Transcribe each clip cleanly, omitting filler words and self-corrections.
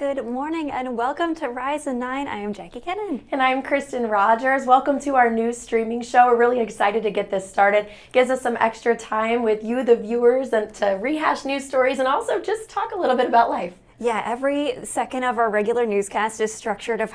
Good morning and welcome to Rise and 9. I am Jackie Kennon. And I'm Kristin Rogers. Welcome to our new streaming show. We're really excited to get this started. Gives us some extra time with you, the viewers, and to rehash news stories and also just talk a little bit about life. Yeah, every second of our regular newscast is structured of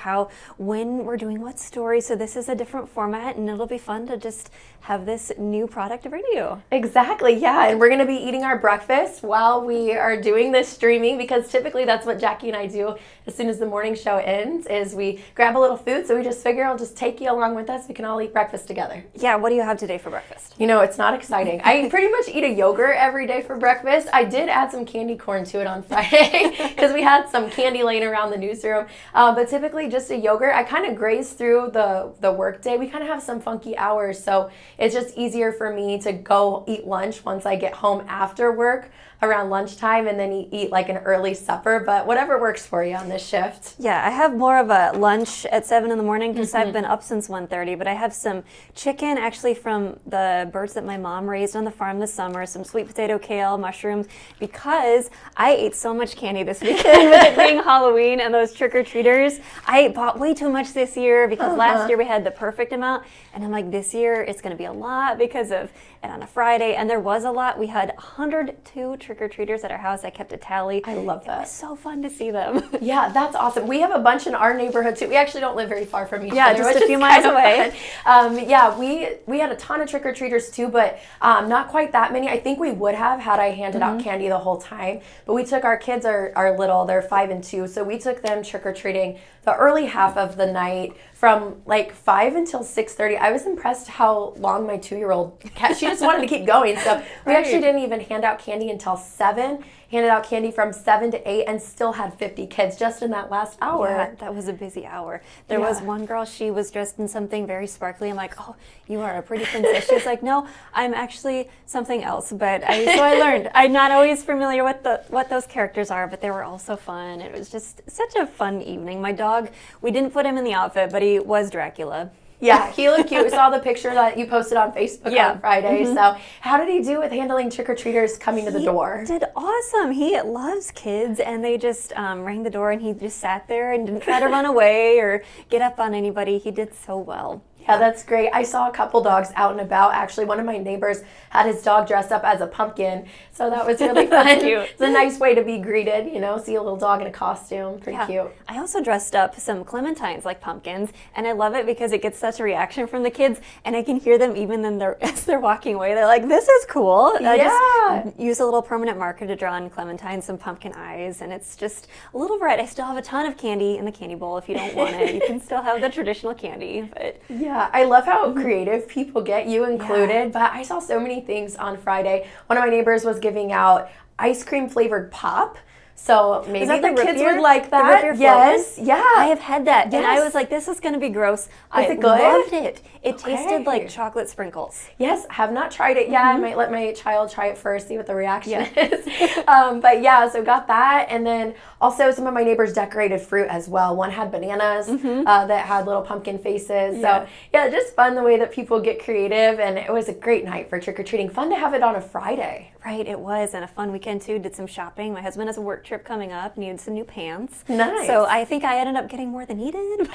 when we're doing what story. So this is a different format and it'll be fun to just have this new product of radio. Exactly, yeah. And we're going to be eating our breakfast while we are doing this streaming because typically that's what Jackie and I do as soon as the morning show ends is we grab a little food. So we just figure I'll just take you along with us. We can all eat breakfast together. Yeah, what do you have today for breakfast? You know, it's not exciting. I pretty much eat a yogurt every day for breakfast. I did add some candy corn to it on Friday because we had some candy laying around the newsroom. But typically just a yogurt. I kind of graze through the work day. We kind of have some funky hours, so it's just easier for me to go eat lunch once I get home after work around lunchtime and then eat like an early supper, but whatever works for you on this shift. Yeah, I have more of a lunch at 7 in the morning because I've been up since 1:30, but I have some chicken actually from the birds that my mom raised on the farm this summer, some sweet potato, kale, mushrooms, because I ate so much candy this weekend with it being Halloween and those trick-or-treaters. I bought way too much this year because last year we had the perfect amount, and I'm like, this year it's going to be a lot because of it on a Friday, and there was a lot. We had 102 trick-or-treaters at our house. I kept a tally. I love that. It was so fun to see them. Yeah, that's awesome. We have a bunch in our neighborhood too. We actually don't live very far from each other. Yeah, just a few miles away. Yeah, we had a ton of trick-or-treaters too, but not quite that many. I think we would have had I handed out candy the whole time, but we took our kids are little. They're 5 and 2, so we took them trick-or-treating the early half of the night from like 5 until 6:30. I was impressed how long my 2-year-old she just wanted to keep going. So we actually didn't even hand out candy until 7. Handed out candy from 7 to 8 and still had 50 kids just in that last hour. Yeah, that was a busy hour. There was one girl, she was dressed in something very sparkly. I'm like, oh, you are a pretty princess. She's like, no, I'm actually something else. But so I learned. I'm not always familiar with what those characters are, but they were all so fun. It was just such a fun evening. My dog, we didn't put him in the outfit, but he was Dracula. Yeah, he looked cute. We saw the picture that you posted on Facebook on Friday. So how did he do with handling trick-or-treaters coming to the door? He did awesome. He loves kids, and they just rang the door, and he just sat there and didn't try to run away or get up on anybody. He did so well. Yeah, that's great. I saw a couple dogs out and about. Actually, one of my neighbors had his dog dressed up as a pumpkin, so that was really fun. Cute. It's a nice way to be greeted, you know, see a little dog in a costume. Pretty cute. I also dressed up some clementines like pumpkins, and I love it because it gets such a reaction from the kids, and I can hear them even as they're walking away. They're like, this is cool. I just use a little permanent marker to draw on clementines, some pumpkin eyes, and it's just a little variety. I still have a ton of candy in the candy bowl. If you don't want it, you can still have the traditional candy. But yeah, I love how creative people get, you included, but I saw so many things on Friday. One of my neighbors was giving out ice cream flavored pop. So maybe the kids would like that. Yes, yeah. I have had that, and I was like, "This is going to be gross." Is it good? Loved it. It tasted like chocolate sprinkles. Yes, have not tried it yet. I might let my child try it first, see what the reaction is. But yeah, so got that, and then also some of my neighbors decorated fruit as well. One had bananas that had little pumpkin faces. So yeah, just fun the way that people get creative, and it was a great night for trick or treating. Fun to have it on a Friday. Right, it was, and a fun weekend too. Did some shopping. My husband has a work trip coming up, needed some new pants. Nice. So I think I ended up getting more than he did.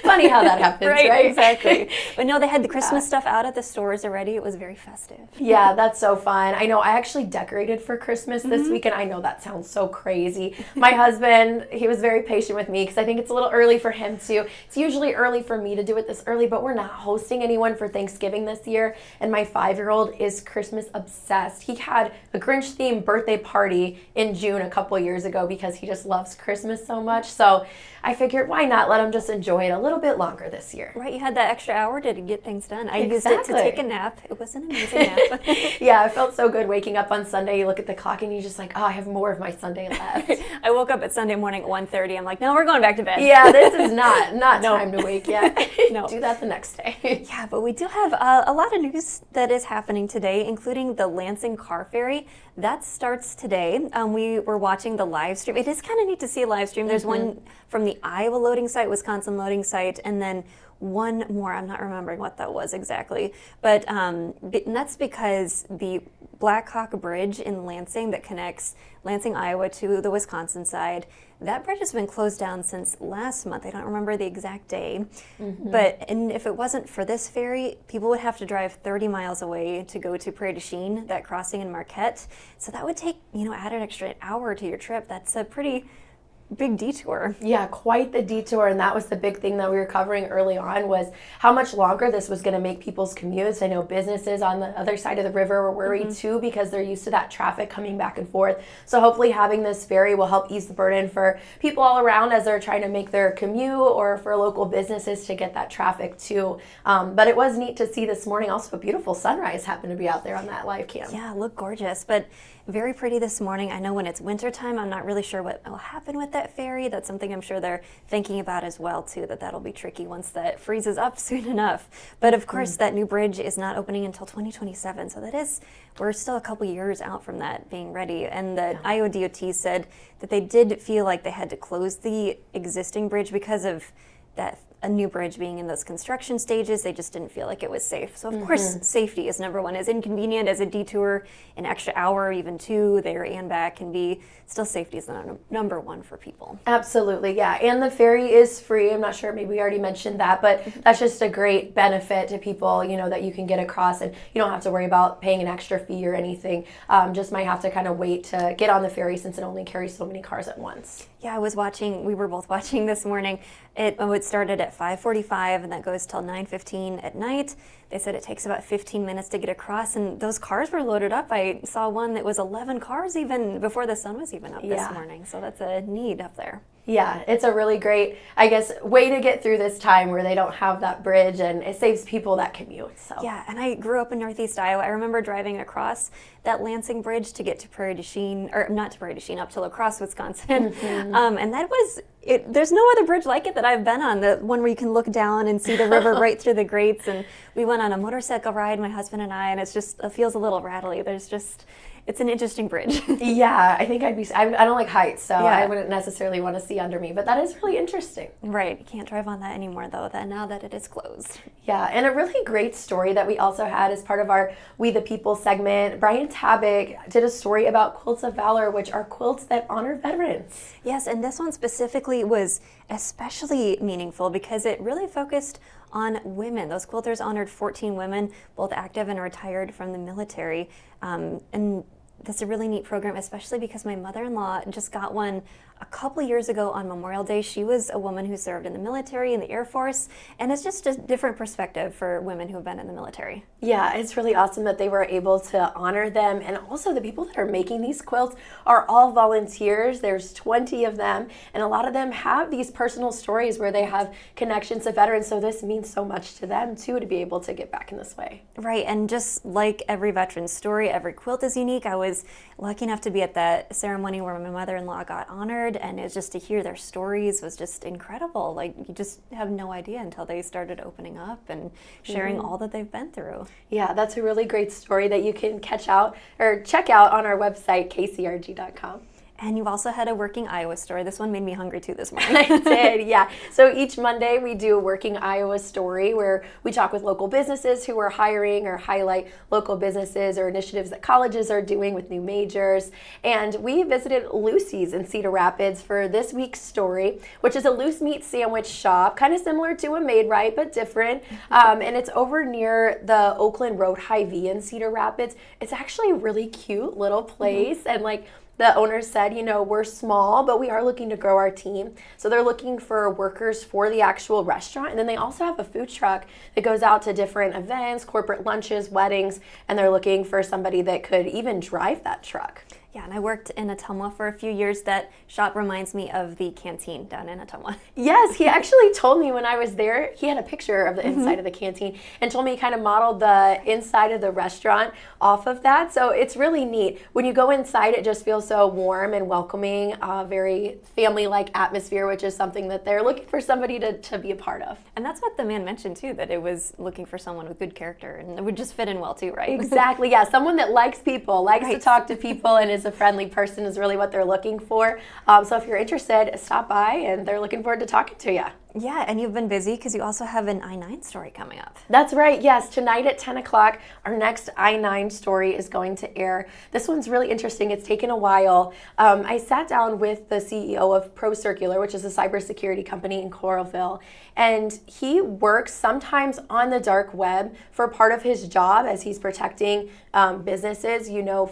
Funny how that happens, right? Exactly. But no, they had the Christmas stuff out at the stores already. It was very festive. Yeah, that's so fun. I know I actually decorated for Christmas this weekend. I know that sounds so crazy. My husband, he was very patient with me because I think it's a little early for him too. It's usually early for me to do it this early, but we're not hosting anyone for Thanksgiving this year. And my 5-year-old is Christmas obsessed. He had a Grinch-themed birthday party in June a couple years ago because he just loves Christmas so much. So I figured, why not let him just enjoy it a little bit longer this year? Right, you had that extra hour to get things done. I used it to take a nap. It was an amazing nap. Yeah, it felt so good waking up on Sunday. You look at the clock and you're just like, oh, I have more of my Sunday left. I woke up at Sunday morning at 1:30. I'm like, no, we're going back to bed. Yeah, this is not time to wake yet. No. Do that the next day. Yeah, but we do have a lot of news that is happening today, including the Lansing Car Ferry. That starts today. We were watching the live stream. It is kind of neat to see a live stream. There's one from the the Iowa loading site, Wisconsin loading site, and then one more. I'm not remembering what that was exactly, but and that's because the Black Hawk Bridge in Lansing that connects Lansing, Iowa to the Wisconsin side, that bridge has been closed down since last month. I don't remember the exact day, and if it wasn't for this ferry, people would have to drive 30 miles away to go to Prairie du Chien, that crossing in Marquette. So that would take, add an extra hour to your trip. That's a pretty big detour. Yeah, quite the detour, and that was the big thing that we were covering early on, was how much longer this was going to make people's commutes. I know businesses on the other side of the river were worried too, because they're used to that traffic coming back and forth. So hopefully having this ferry will help ease the burden for people all around as they're trying to make their commute, or for local businesses to get that traffic too. But it was neat to see this morning also a beautiful sunrise happened to be out there on that live cam. Yeah, looked gorgeous, but very pretty this morning. I know when it's wintertime, I'm not really sure what will happen with that ferry. That's something I'm sure they're thinking about as well too, that'll be tricky once that freezes up soon enough. But of course, that new bridge is not opening until 2027, so we're still a couple years out from that being ready. And the Iowa DOT said that they did feel like they had to close the existing bridge because of that a new bridge being in those construction stages. They just didn't feel like it was safe. So of course, safety is number one. As inconvenient as a detour, an extra hour, or even two there and back can be, still safety is number one for people. Absolutely, yeah. And the ferry is free. I'm not sure, maybe we already mentioned that, but that's just a great benefit to people, that you can get across, and you don't have to worry about paying an extra fee or anything. Just might have to kind of wait to get on the ferry since it only carries so many cars at once. Yeah, we were both watching this morning. It started at 5:45 and that goes till 9:15 at night. They said it takes about 15 minutes to get across, and those cars were loaded up. I saw one that was 11 cars even before the sun was even up this morning. So that's a need up there. Yeah, it's a really great, way to get through this time where they don't have that bridge, and it saves people that commute. So yeah, and I grew up in Northeast Iowa. I remember driving across that Lansing Bridge to get to Prairie du Chien, or not to Prairie du Chien, up to La Crosse, Wisconsin. And that was it. There's no other bridge like it that I've been on. The one where you can look down and see the river right through the grates. And we went on a motorcycle ride, my husband and I, and it feels a little rattly. It's an interesting bridge. Yeah, I think I don't like heights, so I wouldn't necessarily want to see under me, but that is really interesting. Right, you can't drive on that anymore though, now that it is closed. Yeah, and a really great story that we also had as part of our We the People segment. Brian Tabak did a story about Quilts of Valor, which are quilts that honor veterans. Yes, and this one specifically was especially meaningful because it really focused on women. Those quilters honored 14 women, both active and retired from the military. And that's a really neat program, especially because my mother-in-law just got one a couple years ago on Memorial Day. She was a woman who served in the military, in the Air Force, and it's just a different perspective for women who have been in the military. Yeah, it's really awesome that they were able to honor them, and also the people that are making these quilts are all volunteers. There's 20 of them, and a lot of them have these personal stories where they have connections to veterans, so this means so much to them too, to be able to get back in this way. Right, and just like every veteran's story, every quilt is unique. I was lucky enough to be at that ceremony where my mother-in-law got honored, and it's just to hear their stories was just incredible. Like, you just have no idea until they started opening up and sharing all that they've been through. Yeah, that's a really great story that you can check out on our website, kcrg.com. And you also had a Working Iowa story. This one made me hungry too this morning. I did, yeah. So each Monday we do a Working Iowa story where we talk with local businesses who are hiring or highlight local businesses or initiatives that colleges are doing with new majors. And we visited Lucy's in Cedar Rapids for this week's story, which is a loose meat sandwich shop, kind of similar to a Maid-Rite, but different. And it's over near the Oakland Road Hy-Vee in Cedar Rapids. It's actually a really cute little place, and the owner said, we're small, but we are looking to grow our team. So they're looking for workers for the actual restaurant. And then they also have a food truck that goes out to different events, corporate lunches, weddings, and they're looking for somebody that could even drive that truck. Yeah, and I worked in Ottumwa for a few years. That shop reminds me of the canteen down in Ottumwa. Yes, he actually told me when I was there, he had a picture of the inside of the canteen and told me he kind of modeled the inside of the restaurant off of that. So it's really neat. When you go inside, it just feels so warm and welcoming, very family-like atmosphere, which is something that they're looking for somebody to be a part of. And that's what the man mentioned too, that it was looking for someone with good character, and it would just fit in well too, right? Exactly, yeah. Someone that likes people, likes to talk to people, and is is a friendly person is really what they're looking for. So if you're interested, stop by, and they're looking forward to talking to you. Yeah, and you've been busy because you also have an I-9 story coming up. That's right, yes. Tonight at 10 o'clock, our next I-9 story is going to air. This one's really interesting. It's taken a while. I sat down with the CEO of ProCircular, which is a cybersecurity company in Coralville, and he works sometimes on the dark web for part of his job as he's protecting businesses,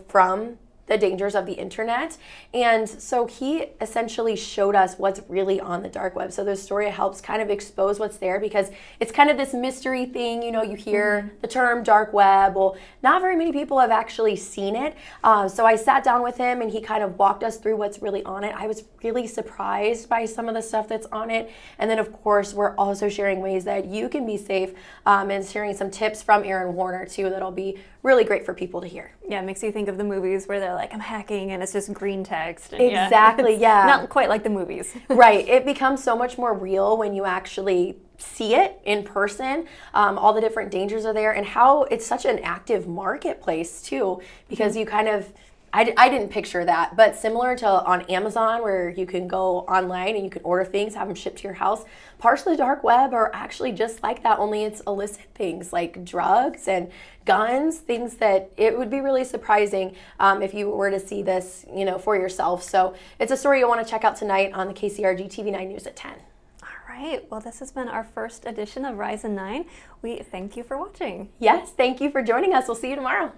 from the dangers of the internet. And so he essentially showed us what's really on the dark web. So the story helps kind of expose what's there, because it's kind of this mystery thing. You hear the term dark web. Well, not very many people have actually seen it. So I sat down with him and he kind of walked us through what's really on it. I was really surprised by some of the stuff that's on it. And then of course, we're also sharing ways that you can be safe, and sharing some tips from Aaron Warner too, that'll be really great for people to hear. Yeah, it makes you think of the movies where they're like, I'm hacking, and it's just green text. And Exactly, yeah. Not quite like the movies. Right. It becomes so much more real when you actually see it in person. All the different dangers are there, and how it's such an active marketplace too, because you kind of, I didn't picture that, but similar to on Amazon, where you can go online and you can order things, have them shipped to your house, parts of the dark web are actually just like that, only it's illicit things like drugs and guns, things that it would be really surprising if you were to see this, for yourself. So it's a story you'll want to check out tonight on the KCRG TV9 News at 10. All right. Well, this has been our first edition of Rise and 9. We thank you for watching. Yes, thank you for joining us. We'll see you tomorrow.